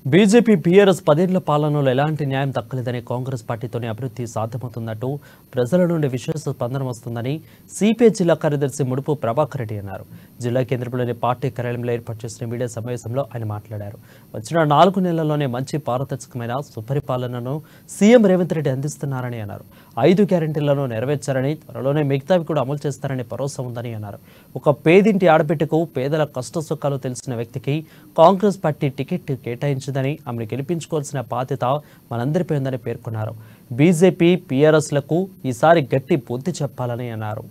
BJP BRS 10 ఏళ్ల పాలనలో ఎలాంటి న్యాయం దక్కలేదని కాంగ్రెస్ పార్టీతోనే అభివృద్ధి సాధ్యమవుతున్నట్టు ప్రజల నుండి విశేష స్పందన వస్తుందని సిపిఐ జిల్లా కార్యదర్శి ముడుపు ప్రభాకర్ రెడ్డి అన్నారు. జిల్లా కేంద్రంలోని పార్టీ కార్యాలయంలో ఏర్పాటు చేసిన మీడియా సమావేశంలో ఆయన మాట్లాడారు. వచ్చిన 4 నెలల్లోనే మంచి పారదర్శకమైన సుపరిపాలనను సీఎం రేవంత్ రెడ్డి అందిస్తున్నారని అన్నారు. 5 గ్యారెంటీలను నెరవేర్చారని, త్వరలోనే మిగతావి కూడా అమలు చేస్తారని భరోసా ఉందని అన్నారు. ఒక పేదింటి ఆడబిడ్డకు పేదల కష్ట సుఖాలు తెలిసిన వ్యక్తికి కాంగ్రెస్ పార్టీ టికెట్ కేటాయించిందని, ఆమెను గెలిపించుకోవాల్సిన బాధ్యత మనందరిపై ఉందని పేర్కొన్నారు. బీజేపీ పీఆర్ఎస్లకు ఈసారి గట్టి బుద్ధి చెప్పాలని అన్నారు.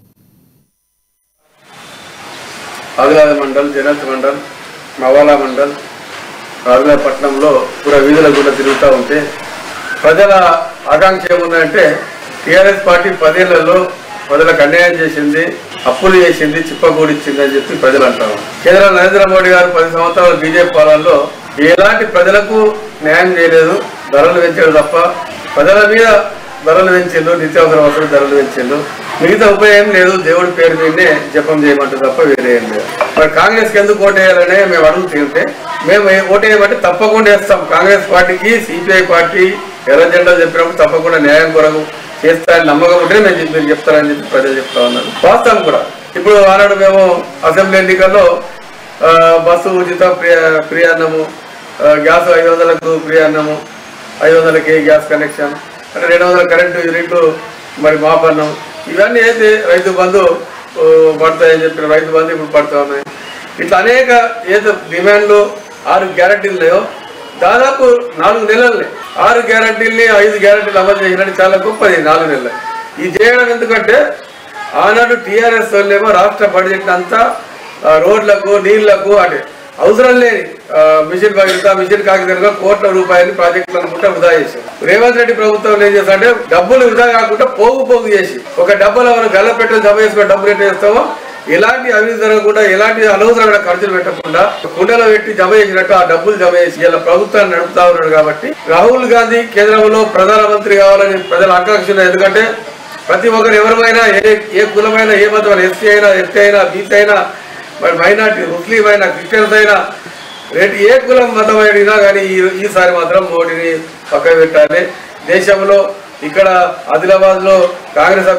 ఆదిలాబాద్ మండల్, జనత్ మండల్, మవాలా మండల్, ఆదిలాబాద్ పట్టణంలో పూరా వీధుల కూడా తిరుగుతూ ఉంటే ప్రజల ఆకాంక్ష ఏముందంటే టీఆర్ఎస్ పార్టీ 10 ఏళ్లలో ప్రజలకు అన్యాయం చేసింది, అప్పులు చేసింది, చిప్పకూడిచ్చింది అని చెప్పి ప్రజలు అంటారు. కేంద్రంలో నరేంద్ర మోడీ గారు 10 సంవత్సరాల బీజేపీ పాలనలో ఎలాంటి ప్రజలకు న్యాయం చేయలేదు. ధరలు పెంచాడు తప్ప, ప్రజల మీద ధరలు పెంచిండు, నిత్యావసర వసతులు ధరలు పెంచిండు. మిగతా ఉపయోగం లేదు. దేవుడి పేరు మీదనే జపం చేయమంటారు తప్ప వేరే ఏం లేదు. మరి కాంగ్రెస్కి ఎందుకు ఓటేయాలనే మేము అడుగుతుంటే, మేము ఓటేయమంటే తప్పకుండా వేస్తాం. కాంగ్రెస్ పార్టీకి సిపిఐ పార్టీ ఎర్ర జెండాలు చెప్పినప్పుడు తప్పకుండా న్యాయం కొరకు చేస్తారని నమ్మకం ఉంటే మీరు చెప్తారని చెప్పి ప్రజలు చెప్తా ఉన్నారు. వాస్తవం కూడా ఇప్పుడు ఆనాడు మేము అసెంబ్లీ ఎన్నికల్లో బస్సు ఉచిత ఫ్రీ అన్నము, గ్యాస్ 500కు ఫ్రీ అన్నము, 500కి గ్యాస్ కనెక్షన్, అంటే 200 కరెంటు యూనిట్లు మరి మాపన్నం, ఇవన్నీ అయితే రైతు బంధు పడతాయని చెప్పిన రైతు బంధు ఇప్పుడు పడుతూ ఉన్నాయి. ఇట్లా అనేక ఏదో డిమాండ్లు 6 గ్యారంటీలు లేవో దాదాపు 4 నెలలనే 6 గ్యారంటీల్ని 5 గ్యారంటీలు అమలు చేసినట్టు చాలా గొప్పది. 4 నెలలు ఇది చేయడం ఎందుకంటే ఆనాడు టీఆర్ఎస్ వాళ్ళేమో రాష్ట్ర బడ్జెట్ అంతా రోడ్లకు, నీళ్లకు, అంటే అవసరం లేని మిషన్ భగీరథ, మిషన్ కాకినాడగా కోట్ల రూపాయలు ప్రాజెక్టులు అనుకుంటే వృధా చేశారు. రేవంత్ రెడ్డి ప్రభుత్వం ఏం చేస్తారంటే డబ్బులు వృధా కాకుండా పోగు చేసి ఒక డబ్బులు మనం గల్ల పెట్టుకుని జమ చేసుకుని డబ్బులు ఎట్లా చేస్తామో ఎలాంటి అవినీతి జరగకుండా, ఎలాంటి అనవసరమైన ఖర్చులు పెట్టకుండా కుండలో పెట్టి జమ చేసినట్టు ఆ డబ్బులు జమ చేసి ఇలా ప్రభుత్వాన్ని నడుపుతా ఉన్నాడు. కాబట్టి రాహుల్ గాంధీ కేంద్రంలో ప్రధానమంత్రి కావాలని ప్రజల ఆకాంక్ష. ఎందుకంటే ప్రతి ఒక్కరు ఎవరిమైనా, ఏ కులమైనా, ఏ మతమైనా, ఎస్సీ అయినా, ఎస్టీ అయినా, బీసీ అయినా, మరి మైనార్టీ, ముస్లిం అయినా, క్రిస్టియన్స్ అయినా, ఏ కులం మతం అయినా కానీ ఈసారి మాత్రం మోడీని పక్కన పెట్టాలి. దేశంలో ఇక్కడ ఆదిలాబాద్లో కాంగ్రెస్